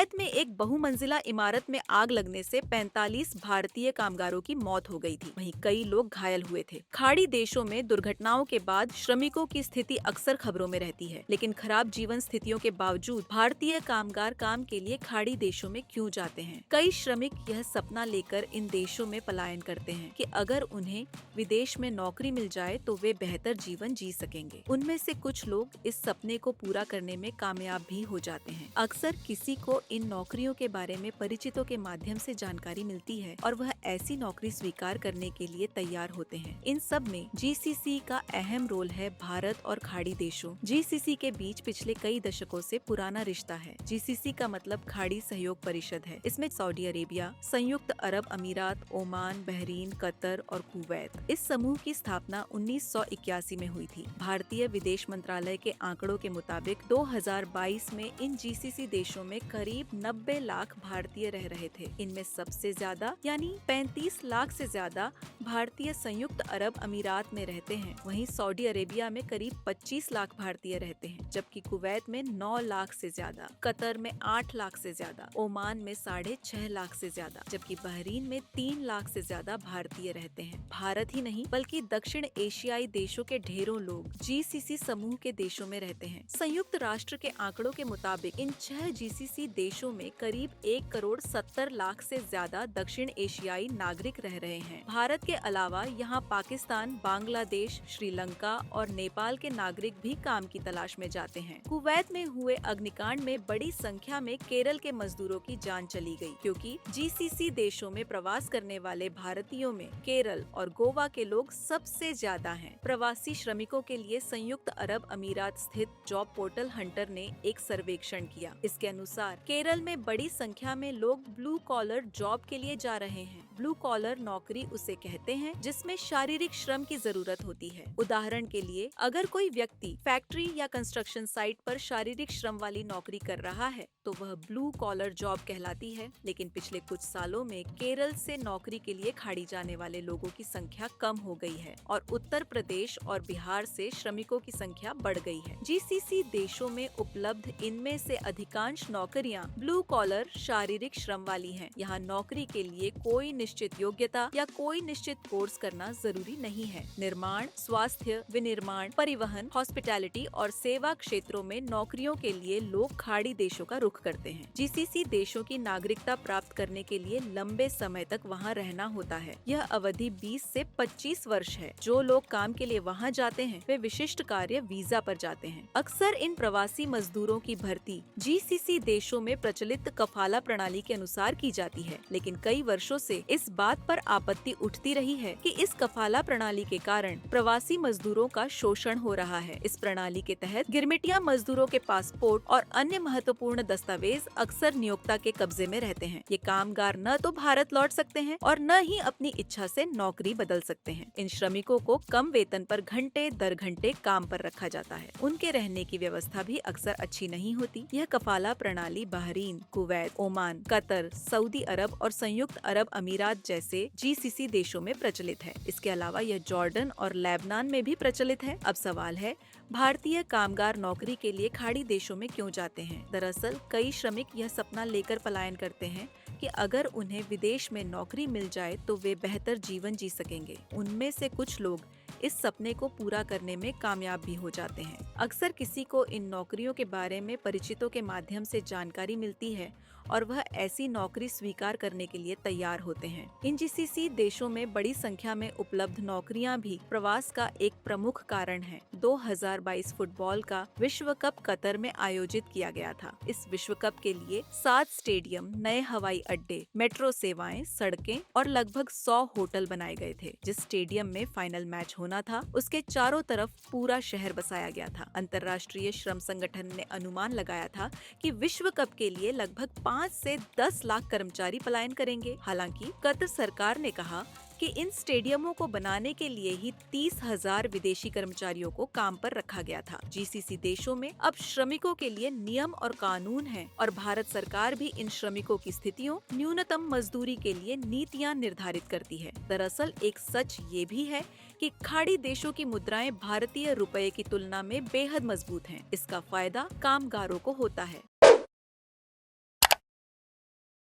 Kuwait में एक बहुमंजिला इमारत में आग लगने से 45 भारतीय कामगारों की मौत हो गई थी। वहीं कई लोग घायल हुए थे। खाड़ी देशों में दुर्घटनाओं के बाद श्रमिकों की स्थिति अक्सर खबरों में रहती है, लेकिन खराब जीवन स्थितियों के बावजूद भारतीय कामगार काम के लिए खाड़ी देशों में क्यों जाते हैं? कई श्रमिक यह सपना लेकर इन देशों में पलायन करते हैं कि अगर उन्हें विदेश में नौकरी मिल जाए तो वे बेहतर जीवन जी सकेंगे। उनमें से कुछ लोग इस सपने को पूरा करने में कामयाब भी हो जाते हैं। अक्सर किसी को इन नौकरियों के बारे में परिचितों के माध्यम से जानकारी मिलती है और वह ऐसी नौकरी स्वीकार करने के लिए तैयार होते हैं। इन सब में जीसीसी का अहम रोल है। भारत और खाड़ी देशों जीसीसी के बीच पिछले कई दशकों से पुराना रिश्ता है। जीसीसी का मतलब खाड़ी सहयोग परिषद है। इसमें सऊदी अरेबिया, संयुक्त अरब अमीरात, ओमान, बहरीन, कतर और कुवैत। इस समूह की स्थापना 1981 में हुई थी। भारतीय विदेश मंत्रालय के आंकड़ों के मुताबिक 2022 में इन जीसीसी देशों में करीब 90 लाख भारतीय रह रहे थे। इनमें सबसे ज्यादा यानी 35 लाख से ज्यादा भारतीय संयुक्त अरब अमीरात में रहते हैं। वहीं सऊदी अरेबिया में करीब 25 लाख भारतीय रहते हैं, जबकि कुवैत में 9 लाख से ज्यादा, कतर में 8 लाख से ज्यादा, ओमान में 6.5 लाख से ज्यादा, जबकि बहरीन में 3 लाख से ज्यादा भारतीय रहते हैं। भारत ही नहीं बल्कि दक्षिण एशियाई देशों के ढेरों लोग जीसीसी समूह के देशों में रहते हैं। संयुक्त राष्ट्र के आंकड़ों के मुताबिक इन 6 जीसीसी देशों में करीब 1 करोड़ 70 लाख से ज्यादा दक्षिण एशियाई नागरिक रह रहे हैं। भारत के अलावा यहाँ पाकिस्तान, बांग्लादेश, श्रीलंका और नेपाल के नागरिक भी काम की तलाश में जाते हैं। कुवैत में हुए अग्निकांड में बड़ी संख्या में केरल के मजदूरों की जान चली गई, क्योंकि जीसीसी देशों में प्रवास करने वाले भारतीयों में केरल और गोवा के लोग सबसे ज्यादा हैं। प्रवासी श्रमिकों के लिए संयुक्त अरब अमीरात स्थित जॉब पोर्टल हंटर ने एक सर्वेक्षण किया। इसके अनुसार केरल में बड़ी संख्या में लोग ब्लू कॉलर जॉब के लिए जा रहे हैं। ब्लू कॉलर नौकरी उसे कहते हैं जिसमें शारीरिक श्रम की जरूरत होती है। उदाहरण के लिए, अगर कोई व्यक्ति फैक्ट्री या कंस्ट्रक्शन साइट पर शारीरिक श्रम वाली नौकरी कर रहा है तो वह ब्लू कॉलर जॉब कहलाती है। लेकिन पिछले कुछ सालों में केरल से नौकरी के लिए खाड़ी जाने वाले लोगों की संख्या कम हो गई है और उत्तर प्रदेश और बिहार से श्रमिकों की संख्या बढ़ गई है। जीसीसी देशों में उपलब्ध इनमें से अधिकांश नौकरियां ब्लू कॉलर शारीरिक श्रम वाली हैं। यहाँ नौकरी के लिए कोई निश्चित योग्यता या कोई निश्चित कोर्स करना जरूरी नहीं है। निर्माण, स्वास्थ्य, विनिर्माण, परिवहन, हॉस्पिटैलिटी और सेवा क्षेत्रों में नौकरियों के लिए लोग खाड़ी देशों का रुख करते हैं। जीसीसी देशों की नागरिकता प्राप्त करने के लिए लंबे समय तक वहाँ रहना होता है। यह अवधि 20 से 25 वर्ष है। जो लोग काम के लिए वहाँ जाते हैं वे विशिष्ट कार्य वीजा पर जाते हैं। अक्सर इन प्रवासी मजदूरों की भर्ती जीसीसी देशों में प्रचलित कफाला प्रणाली के अनुसार की जाती है, लेकिन कई वर्षों से इस बात पर आपत्ति उठती रही है कि इस कफाला प्रणाली के कारण प्रवासी मजदूरों का शोषण हो रहा है। इस प्रणाली के तहत गिरमिटिया मजदूरों के पासपोर्ट और अन्य महत्वपूर्ण दस्तावेज अक्सर नियोक्ता के कब्जे में रहते हैं। ये कामगार न तो भारत लौट सकते हैं और न ही अपनी इच्छा से नौकरी बदल सकते हैं। इन श्रमिकों को कम वेतन पर घंटे दर घंटे काम पर रखा जाता है। उनके रहने की व्यवस्था भी अक्सर अच्छी नहीं होती। यह कफाला प्रणाली Bahrain, Kuwait, Oman, Qatar, Saudi Arabia और संयुक्त अरब अमीरात जैसे जीसीसी देशों में प्रचलित है। इसके अलावा यह जॉर्डन और लेबनान में भी प्रचलित है। अब सवाल है, भारतीय कामगार नौकरी के लिए खाड़ी देशों में क्यों जाते हैं? दरअसल कई श्रमिक यह सपना लेकर पलायन करते हैं कि अगर उन्हें विदेश में नौकरी मिल जाए तो वे बेहतर जीवन जी सकेंगे। उनमें से कुछ लोग इस सपने को पूरा करने में कामयाब भी हो जाते हैं। अक्सर किसी को इन नौकरियों के बारे में परिचितों के माध्यम से जानकारी मिलती है और वह ऐसी नौकरी स्वीकार करने के लिए तैयार होते हैं। इन जीसीसी देशों में बड़ी संख्या में उपलब्ध नौकरियां भी प्रवास का एक प्रमुख कारण है। 2022 फुटबॉल का विश्व कप कतर में आयोजित किया गया था। इस विश्व कप के लिए 7 स्टेडियम, नए हवाई अड्डे, मेट्रो सेवाएं, सड़कें और लगभग 100 होटल बनाए गए थे। जिस स्टेडियम में फाइनल मैच होना था उसके चारों तरफ पूरा शहर बसाया गया था। अंतर्राष्ट्रीय श्रम संगठन ने अनुमान लगाया था कि विश्व कप के लिए लगभग 5 से 10 लाख कर्मचारी पलायन करेंगे। हालांकि कतर सरकार ने कहा कि इन स्टेडियमों को बनाने के लिए ही 30,000 विदेशी कर्मचारियों को काम पर रखा गया था। जीसीसी देशों में अब श्रमिकों के लिए नियम और कानून हैं और भारत सरकार भी इन श्रमिकों की स्थितियों, न्यूनतम मजदूरी के लिए नीतियां निर्धारित करती है। दरअसल एक सच ये भी है कि खाड़ी देशों की मुद्राएं भारतीय रुपए की तुलना में बेहद मजबूत हैं। इसका फायदा कामगारों को होता है।